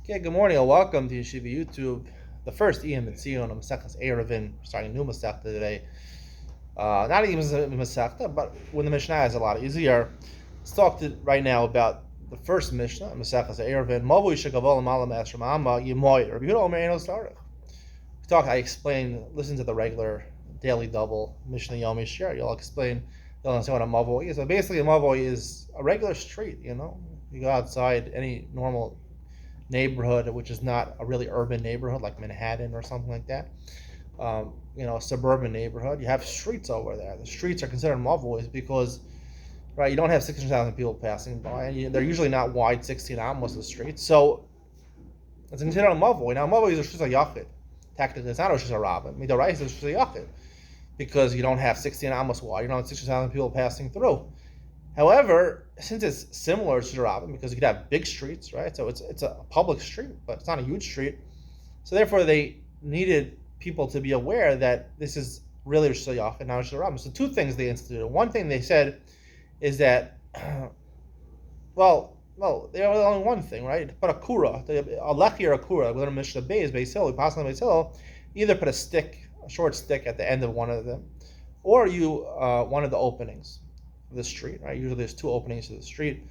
Okay, good morning and welcome to Yeshiva YouTube. The first Iyun on Masechtas Eiruvin, starting a new Masechta today. Not even a Masechta, but when the Mishnah is a lot easier. Let's talk right now about the first Mishnah, Masechtas Eiruvin. Mavu Yishakavol Malam Esrim Amma Yemoy Rabbi Yehuda Omer Eno Sarich. I explain. Listen to the regular daily double Mishnah Yomi Shir. You'll understand what a Mavu is. So basically, a Mavu is a regular street. You go outside any normal neighborhood, which is not a really urban neighborhood like Manhattan or something like that. A suburban neighborhood. You have streets over there. The streets are considered mavos because, right, you don't have 600,000 people passing by, and they're usually not wide 16 amos of the streets. So it's considered a mavo. Now, a mavo is a shus yachid. Technically, it's not a shus rabbin. Midorais is a shus yachid because you don't have 16 amos wide. You don't have 600,000 people passing through. However, since it's similar to Rabbin, because you could have big streets, right? So it's a public street, but it's not a huge street. So therefore, they needed people to be aware that this is really Rosh Hashanah and not Rosh Hashanah. So two things they instituted. One thing they said is that, they have only one thing, right? Put a kura, a lechi or a kura, whether Mishnah Beis, Beis Hill, we pass on Beis Hill, either put a short stick at the end of one of them, or one of the openings the street, right? Usually there's two openings to the street,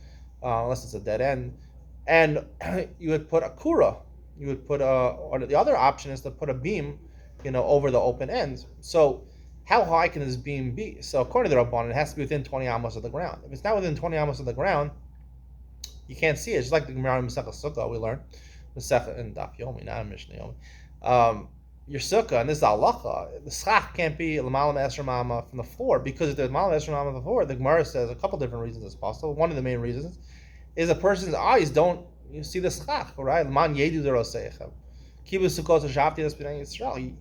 unless it's a dead end. And you would put a kura. You would put or the other option is to put a beam, over the open end. So how high can this beam be? So according to the Rabbanan, it has to be within 20 amos of the ground. If it's not within 20 amos of the ground, you can't see it. It's like the Gemara in Masechah Sukkah we learned. Masechah in Daf Yomi, not in Mishnah Yomi. Your sukkah, and this is halacha, the schach can't be l'malam esrei mama from the floor, because if there's l'malam esrei mama from the floor, the Gemara says a couple different reasons it's possible. One of the main reasons is a person's eyes don't see the schach, right? L'man yedu deroseichem. Kibbutz sukkot shavti es b'nei Yisrael.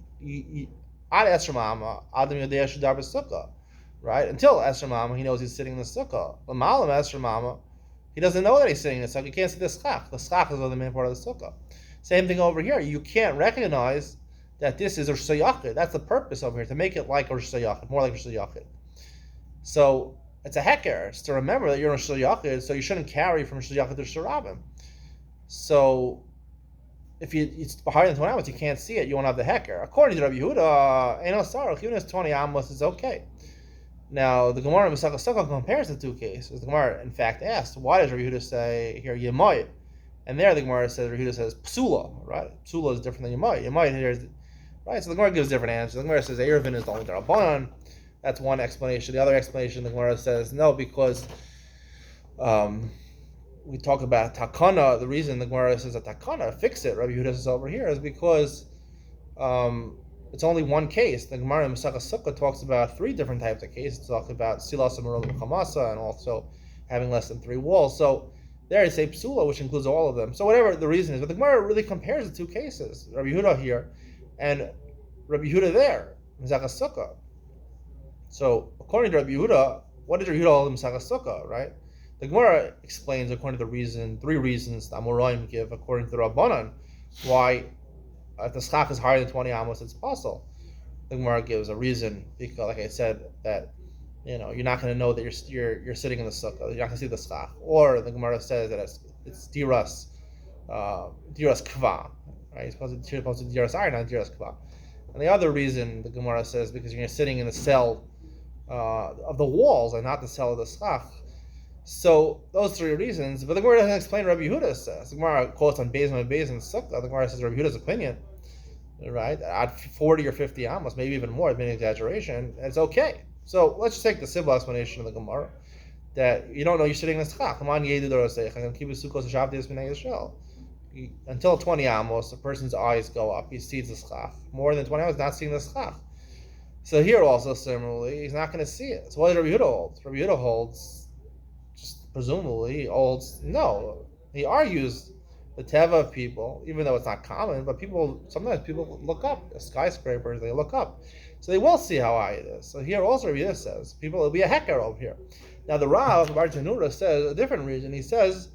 Ad esrei mama, adam yodei shudar b'sukkah, right? Until esrei mama, he knows he's sitting in the sukkah. L'malam esrei mama, he doesn't know that he's sitting in the sukkah. He can't see the schach. The schach is the main part of the sukkah. Same thing over here. You can't recognize that this is a Rosh Hashanah. That's the purpose over here, to make it like a Rosh Hashanah, more like Rosh Hashanah. So it's a heker. It's to remember that you're in Rosh Hashanah, so you shouldn't carry from Rosh Hashanah to Rosh Hashanah. So if it's higher than 20 amos, you can't see it. You won't have the heker. According to Rabbi Yehuda, Eno Sarach, even if it's 20 amos, it's okay. Now the Gemara in Masechah Sukkah compares the two cases. The Gemara, in fact, asked, why does Rabbi Yehuda say here Yemoy? And there the Gemara says, Rabbi Yehuda says Psula, right? Psula is different than Yemoy. Yemoy here is right, so the Gemara gives different answers. The Gemara says Eiruvin is the only Darabanan. That's one explanation. The other explanation, the Gemara says no, because we talk about takana. The reason the Gemara says a takana, fix it, Rabbi Yehuda says over here, is because it's only one case. The Gemara in Masechah Sukkah talks about three different types of cases. It talks about silas and chamasa, and also having less than 3 walls. So there is a psula, which includes all of them. So whatever the reason is, but the Gemara really compares the two cases. Rabbi Yehuda here and Rabbi Yehuda there, Masechah Sukkah. So according to Rabbi Yehuda, what did Rabbi Yehuda hold in Masechah Sukkah, right? The Gemara explains according to the 3 reasons the Amoraim give according to the Rabbanan why if the schach is higher than 20 amos, it's possible. The Gemara gives a reason because, like I said, that you're not going to know that you're sitting in the sukkah. You're not going to see the schach. Or the Gemara says that it's diras kva. Right? It's supposed to be diras iron, not diras kva. And the other reason the Gemara says because you're sitting in the cell of the walls and not the cell of the schach. So those 3 reasons, but the Gemara doesn't explain what Rabbi Yehuda says. The Gemara quotes on Beis and Sukkah. The Gemara says Rabbi Yehuda's opinion, right? At 40 or 50 amos, maybe even more, it's been an exaggeration. It's okay. So let's just take the simple explanation of the Gemara that you don't know you're sitting in the schach. Come on, yedu dorosech, and keep sukkos shavti es b'nei Yisrael. Until 20 amos, the person's eyes go up. He sees the schach. More than 20 amos, not seeing the schach. So here also, similarly, he's not going to see it. So what does Rabbi Yehuda hold? Rabbi Yehuda holds, just presumably, no. He argues the teva of people, even though it's not common, but sometimes people look up. Skyscrapers, they look up. So they will see how high it is. So here also Rabbi Yehuda says, it'll be a heker over here. Now the Rav, Bar Tanura, says a different reason. He says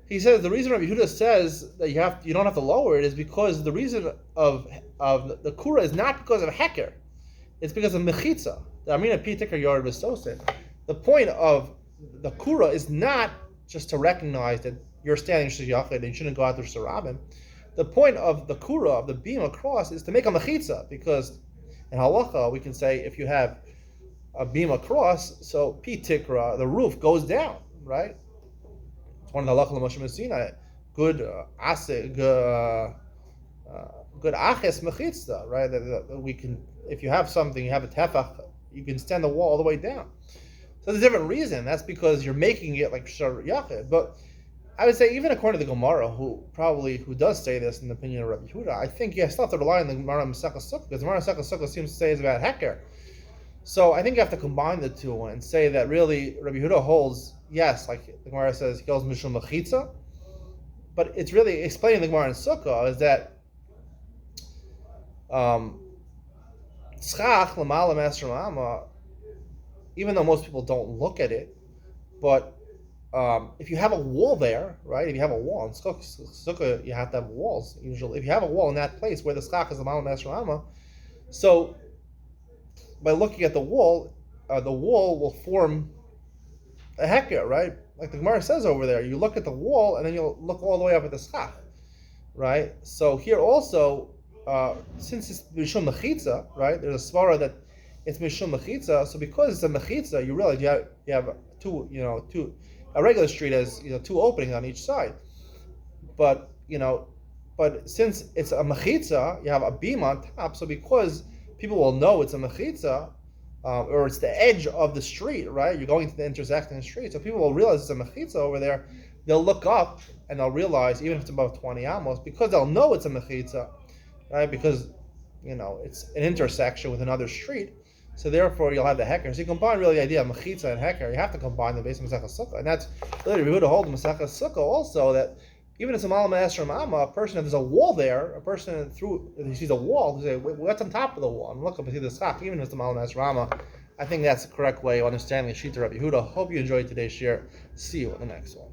the reason Rabbi Yehuda says that you don't have to lower it is because the reason of the kura is not because of heker. It's because of mechitza. The Amina Pitikar Yard Besosin. The point of the kura is not just to recognize that you're standing sheyachid and you shouldn't go out through sarabim. The point of the kura, of the beam across, is to make a mechitza, because in halacha we can say if you have a beam across, so pi tikra, the roof goes down, right? It's one of the halacha l'Moshe Messina. Good good aches mechitza, right? That we can, if you have something, you have a tefach, you can stand the wall all the way down. So there's a different reason. That's because you're making it like shar yachid. But I would say even according to the Gemara, who does say this in the opinion of Rabbi Yehuda, I think you still have to rely on the Gemara Masechah Sukkah, because the Gemara Masechah Sukkah seems to say it's about heker. So I think you have to combine the two and say that really Rabbi Yehuda holds, yes, like the Gemara says, he holds mishum mechitza, but it's really explaining the Gemara in Sukkah is that tzchach l'mala master ma'ama, even though most people don't look at it, but if you have a wall there, right? If you have a wall in Sukkah, you have to have walls usually. If you have a wall in that place where the tzchach is l'mala master ma'ama, so by looking at the wall will form a heker, right? Like the Gemara says over there, you look at the wall and then you'll look all the way up at the schach, right? So here also, since it's mishum mechitza, right? There's a svara that it's mishum mechitza. So because it's a mechitza, you realize you have two. A regular street has two openings on each side, but since it's a mechitza, you have a beam on top. So because people will know it's a mechitza, or it's the edge of the street, right? You're going to the intersecting street, so people will realize it's a mechitza over there. They'll look up and they'll realize, even if it's above 20 amos, because they'll know it's a mechitza, right? Because it's an intersection with another street, so therefore you'll have the heker. So you combine really the idea of mechitza and heker. You have to combine the base of Masechah Sukkah, and that's really we would hold Masechah Sukkah also that. Even if it's a malam asher mama, a person, if there's a wall there, a person if he sees a wall, he say, what's on top of the wall? And look up and see the schach, even if it's a malam asher mama. I think that's the correct way of understanding the Shita Rabbi Yehuda. Hope you enjoyed today's share. See you in the next one.